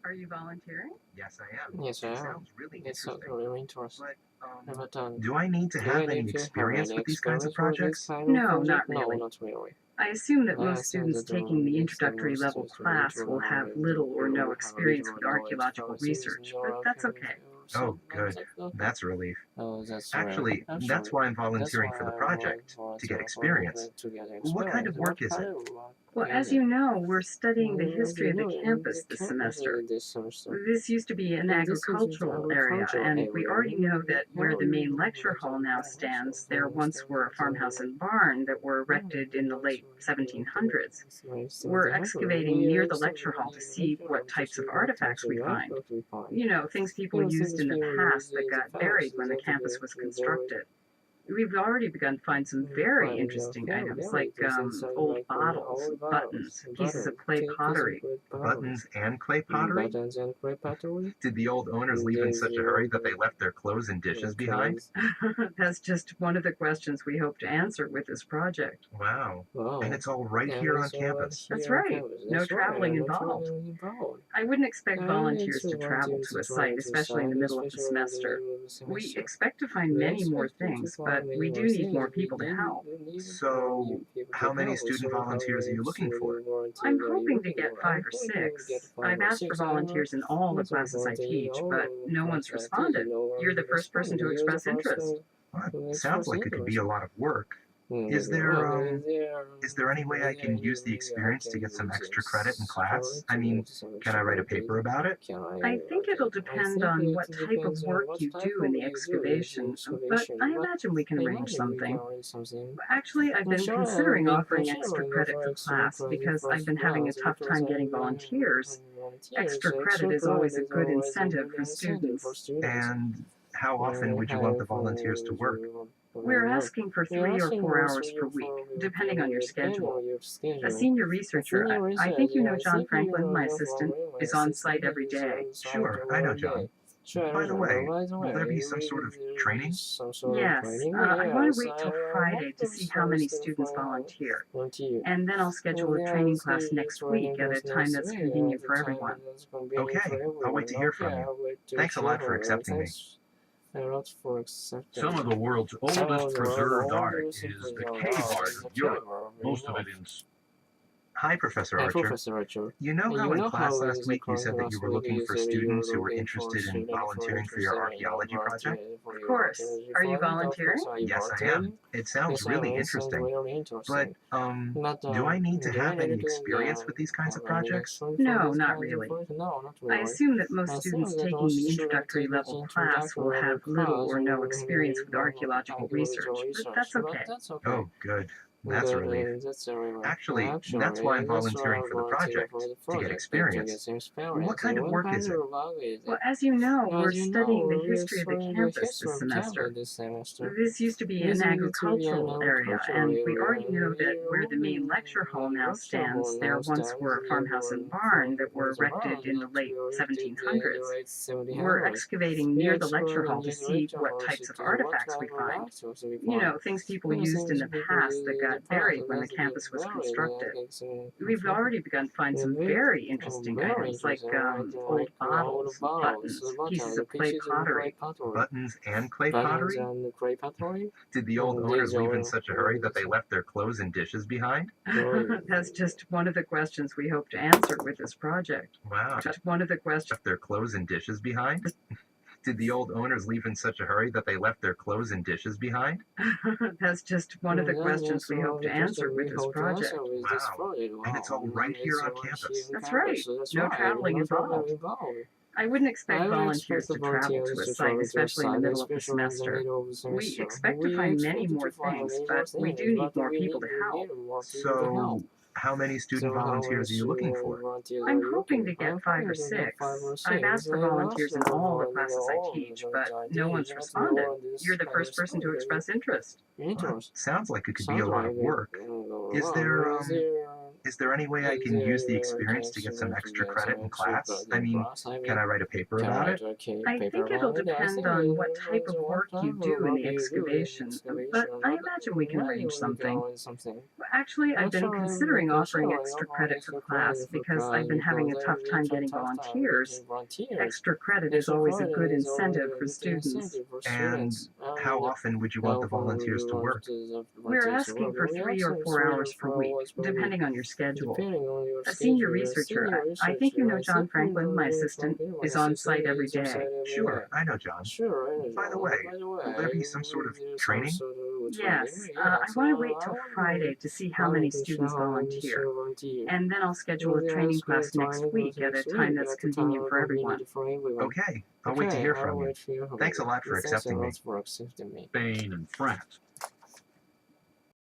Are you volunteering? Yes, I am. Yes, I It am. sounds really It's interesting. really interesting. But, But do I need to do I have any need to have experience any with these kinds of experience with this projects? kind of No, project? not No, really. not really. I assume that I most assume students that taking the most introductory students level to class will have little or no experience with archaeological experience research, but that's okay. Oh, good. That's a relief. Oh, that's right. Actually, that's why I'm That's volunteering why for the I want project, to get volunteer for the experience. project to get What kind experience. of work is it? Well, as you know, we're studying the As history you of the know, in campus the this campus semester. this semester. This used to be an This is an agricultural area, agricultural and we area. already know that where the main lecture hall now stands, there once were a farmhouse and barn that were erected in the late 1700s. We're excavating near the lecture hall to see what types of artifacts we find. You know, things people used in the past that got buried when the campus was constructed. We've already begun to find some very interesting items, like old bottles, buttons, pieces of clay pottery. Buttons and clay pottery? Buttons and clay pottery? Did the old owners leave in such a hurry that they left their clothes and dishes behind? That's just one of the questions we hope to answer with this project. Wow. Wow. And it's all right here on campus. That's right. No traveling involved. I wouldn't expect volunteers to travel to a site, especially in the middle of the semester. We expect to find many more things, but we do need more people to help. So, how many student volunteers are you looking for? I'm hoping to get 5 or 6. I've asked for volunteers in all the classes I teach, but no one's responded. You're the first person to express interest. Well, it sounds like it could be a lot of work. Is there any way I can use the experience to get some extra credit in class? I mean, can I write a paper about it? I think it'll depend on what type of work you do in the excavation, but I imagine we can arrange something. Actually, I've been considering offering extra credit for class because I've been having a tough time getting volunteers. Extra credit is always a good incentive for students. And how often would you want the volunteers to work? We're asking for 3 or 4 hours per week, depending on your schedule. A senior researcher, I think you know John Franklin, my assistant, is on site every day. Sure, I know John. By the way, will there be some sort of training? Yes, I want to wait till Friday to see how many students volunteer. And then I'll schedule a training class next week at a time that's convenient for everyone. Okay, I'll wait to hear from you. Thanks a lot for accepting me. Some of the world's oldest preserved art is the cave art of Europe, most of it in Hi, Professor Hi, Archer. Professor Archer. You know how in class last week you said that you were looking for students who were interested in volunteering for your archaeology project? Of course. Are you volunteering? Yes, I am. It sounds really interesting. But, do I need to have any experience with these kinds of projects? No, not really. I assume that most students taking the introductory level class will have little or no experience with archaeological research, but that's okay. Oh, good. That's a relief. Actually, that's why I'm volunteering for the project, to get experience. What kind of work is it? Well, as you know, we're studying the history of the campus this semester. This used to be an agricultural area, and we already know that where the main lecture hall now stands, there once were a farmhouse and barn that were erected in the late 1700s. We're excavating near the lecture hall to see what types of artifacts we find. You know, things people used in the past that got buried when the campus was constructed. We've already begun to find some very interesting items, like old bottles, buttons, pieces of clay pottery. Buttons and clay pottery? Did the old owners leave in such a hurry that they left their clothes and dishes behind? That's just one of the questions we hope to answer with this project. Wow. Just one of the questions. Left their clothes and dishes behind? Did the old owners leave in such a hurry that they left their clothes and dishes behind? That's just one of the questions we hope to answer with this project. Wow. And it's all right here on campus. That's right. No traveling involved. I wouldn't expect volunteers to travel to a site, especially in the middle of the semester. We expect to find many more things, but we do need more people to help. So, how many student volunteers are you looking for? I'm hoping to get 5 or 6. I've asked for volunteers in all the classes I teach, but no one's responded. You're the first person to express interest. Well, sounds like it could be a lot of work. Is Is there any way I can use the experience to get some extra credit in class? I mean, can I write a paper about it? I think it'll depend on what type of work you do in the excavation, but I imagine we can arrange something. Actually, I've been considering offering extra credit for class because I've been having a tough time getting volunteers. Extra credit is always a good incentive for students. And how often would you want the volunteers to work? We're asking for 3 or 4 hours per week, depending on your schedule. A senior researcher, I think you know John Franklin, my assistant, is on site every day. Sure, I know John. By the way, will there be some sort of training? Yes, I want to wait till Friday to see how many students volunteer, and then I'll schedule a training class next week at a time that's convenient for everyone. Okay, I'll wait to hear from you. Thanks a lot for accepting me. Spain and France.